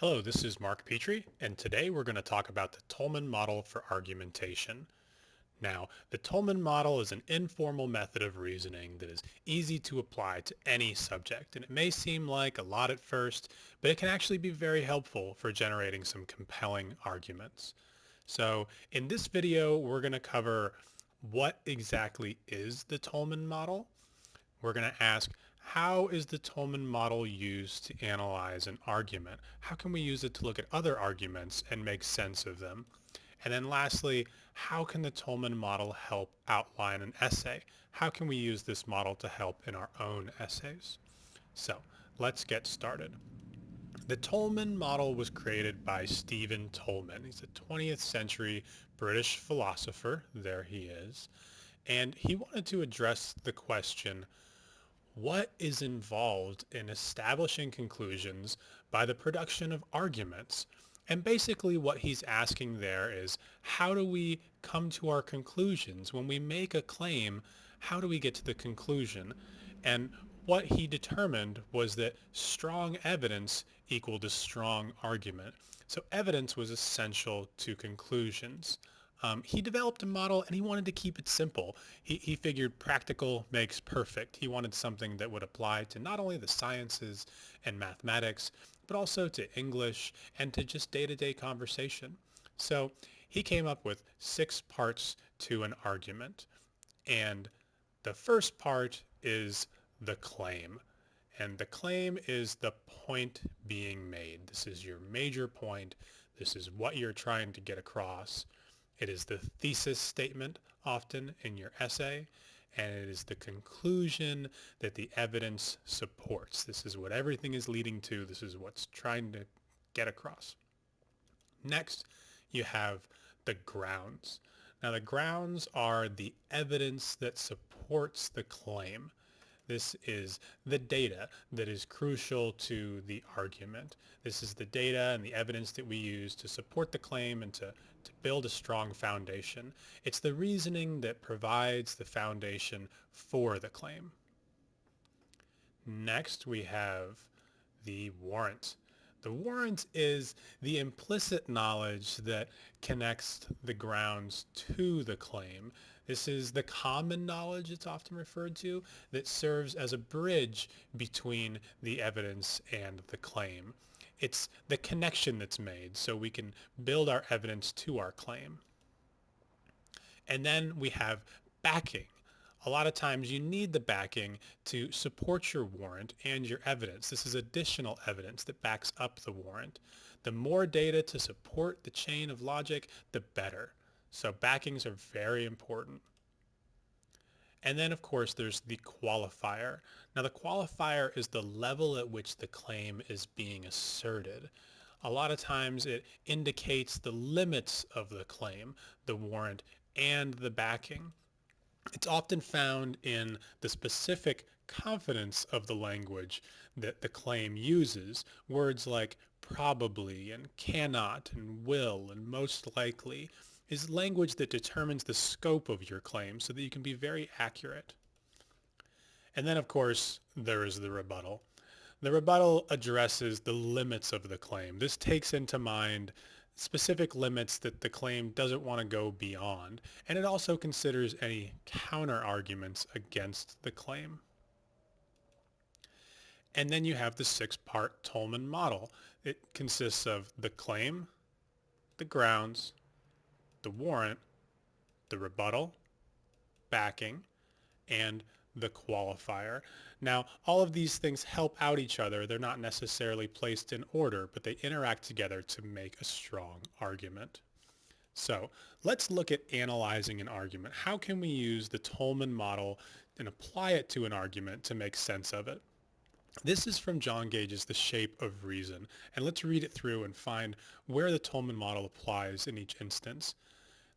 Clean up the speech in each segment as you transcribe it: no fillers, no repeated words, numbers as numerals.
Hello, this is Mark Petrie, and today we're going to talk about the Toulmin Model for Argumentation. Now, the Toulmin Model is an informal method of reasoning that is easy to apply to any subject, and it may seem like a lot at first, but it can actually be very helpful for generating some compelling arguments. So, in this video, we're going to cover what exactly is the Toulmin Model. We're going to ask, how is the Toulmin model used to analyze an argument? How can we use it to look at other arguments and make sense of them? And then lastly, how can the Toulmin model help outline an essay? How can we use this model to help in our own essays? So let's get started. The Toulmin model was created by Stephen Toulmin. He's a 20th century British philosopher. There he is. And he wanted to address the question, what is involved in establishing conclusions by the production of arguments? And basically what he's asking there is, how do we come to our conclusions? When we make a claim, how do we get to the conclusion? And what he determined was that strong evidence equaled a strong argument. So evidence was essential to conclusions. He developed a model and he wanted to keep it simple. He figured practical makes perfect. He wanted something that would apply to not only the sciences and mathematics, but also to English and to just day-to-day conversation. So he came up with 6 parts to an argument. And the first part is the claim. And the claim is the point being made. This is your major point. This is what you're trying to get across. It is the thesis statement often in your essay, and it is the conclusion that the evidence supports. This is what everything is leading to. This is what's trying to get across. Next, you have the grounds. Now, the grounds are the evidence that supports the claim. This is the data that is crucial to the argument. This is the data and the evidence that we use to support the claim and to build a strong foundation. It's the reasoning that provides the foundation for the claim. Next, we have the warrant. The warrant is the implicit knowledge that connects the grounds to the claim. This is the common knowledge it's often referred to that serves as a bridge between the evidence and the claim. It's the connection that's made so we can build our evidence to our claim. And then we have backing. A lot of times you need the backing to support your warrant and your evidence. This is additional evidence that backs up the warrant. The more data to support the chain of logic, the better. So backings are very important. And then, of course, there's the qualifier. Now, the qualifier is the level at which the claim is being asserted. A lot of times it indicates the limits of the claim, the warrant, and the backing. It's often found in the specific confidence of the language that the claim uses. Words like probably and cannot and will and most likely is language that determines the scope of your claim so that you can be very accurate. And then, of course, there is the rebuttal. The rebuttal addresses the limits of the claim. This takes into mind specific limits that the claim doesn't want to go beyond, and it also considers any counter-arguments against the claim. And then you have the 6-part Toulmin model. It consists of the claim, the grounds, the warrant, the rebuttal, backing, and the qualifier. Now, all of these things help out each other. They're not necessarily placed in order, but they interact together to make a strong argument. So let's look at analyzing an argument. How can we use the Toulmin model and apply it to an argument to make sense of it? This is from John Gage's The Shape of Reason, and let's read it through and find where the Toulmin model applies in each instance.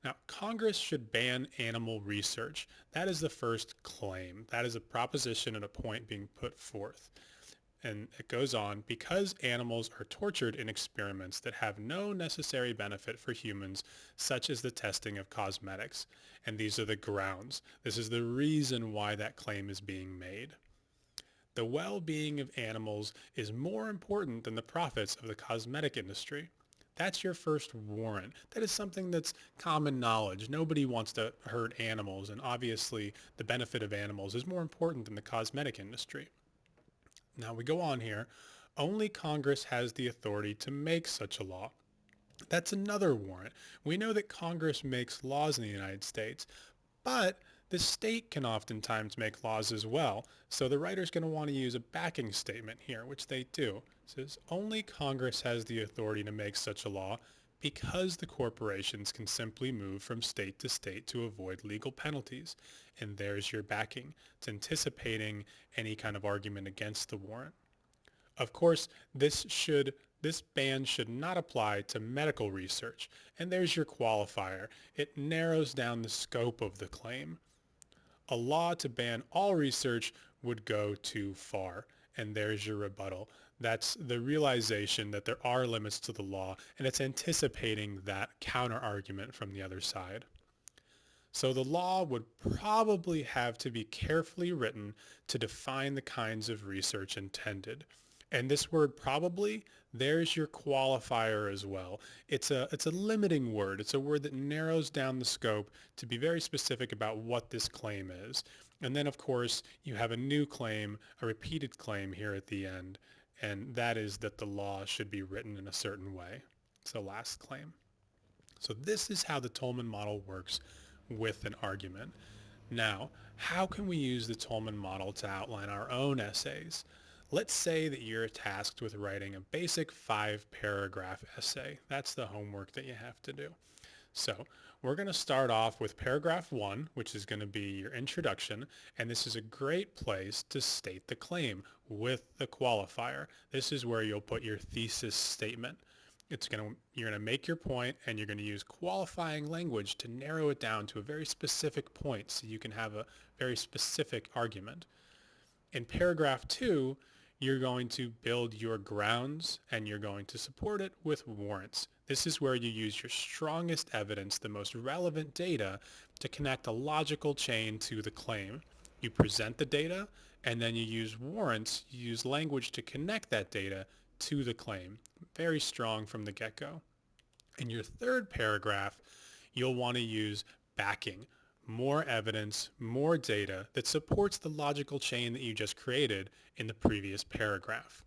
Now, Congress should ban animal research. That is the first claim. That is a proposition and a point being put forth. And it goes on, because animals are tortured in experiments that have no necessary benefit for humans, such as the testing of cosmetics. And these are the grounds. This is the reason why that claim is being made. The well-being of animals is more important than the profits of the cosmetic industry. That's your first warrant. That is something that's common knowledge. Nobody wants to hurt animals, and obviously the benefit of animals is more important than the cosmetic industry. Now we go on here. Only Congress has the authority to make such a law. That's another warrant. We know that Congress makes laws in the United States, but the state can oftentimes make laws as well. So the writer's going to want to use a backing statement here, which they do. It says, only Congress has the authority to make such a law because the corporations can simply move from state to state to avoid legal penalties. And there's your backing. It's anticipating any kind of argument against the warrant. Of course, this ban should not apply to medical research. And there's your qualifier. It narrows down the scope of the claim. A law to ban all research would go too far. And there's your rebuttal. That's the realization that there are limits to the law, and it's anticipating that counter-argument from the other side. So the law would probably have to be carefully written to define the kinds of research intended. And this word probably, there's your qualifier as well. It's a limiting word. It's a word that narrows down the scope to be very specific about what this claim is. And then, of course, you have a new claim, a repeated claim here at the end, and that is that the law should be written in a certain way. It's the last claim. So this is how the Toulmin model works with an argument. Now, how can we use the Toulmin model to outline our own essays? Let's say that you're tasked with writing a basic 5-paragraph essay. That's the homework that you have to do. So we're going to start off with paragraph 1, which is going to be your introduction, and this is a great place to state the claim with the qualifier. This is where you'll put your thesis statement. You're going to make your point, and you're going to use qualifying language to narrow it down to a very specific point so you can have a very specific argument. In paragraph 2, you're going to build your grounds, and you're going to support it with warrants. This is where you use your strongest evidence, the most relevant data, to connect a logical chain to the claim. You present the data, and then you use warrants, you use language to connect that data to the claim. Very strong from the get-go. In your third paragraph, you'll want to use backing. More evidence, more data that supports the logical chain that you just created in the previous paragraph.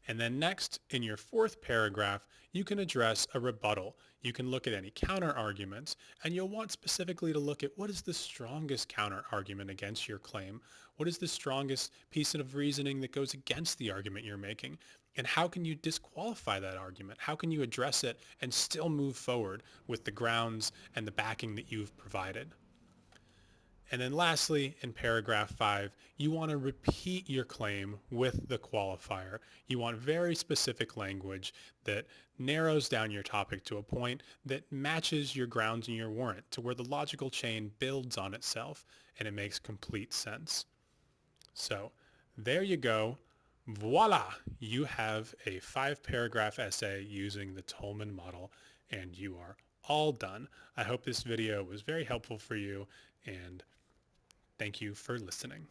And then next, in your fourth paragraph, you can address a rebuttal. You can look at any counter-arguments, and you'll want specifically to look at what is the strongest counter-argument against your claim? What is the strongest piece of reasoning that goes against the argument you're making? And how can you disqualify that argument? How can you address it and still move forward with the grounds and the backing that you've provided? And then lastly, in paragraph 5, you want to repeat your claim with the qualifier. You want very specific language that narrows down your topic to a point that matches your grounds in your warrant to where the logical chain builds on itself and it makes complete sense. So there you go. Voila! You have a 5-paragraph essay using the Toulmin model, and you are all done. I hope this video was very helpful for you, and thank you for listening.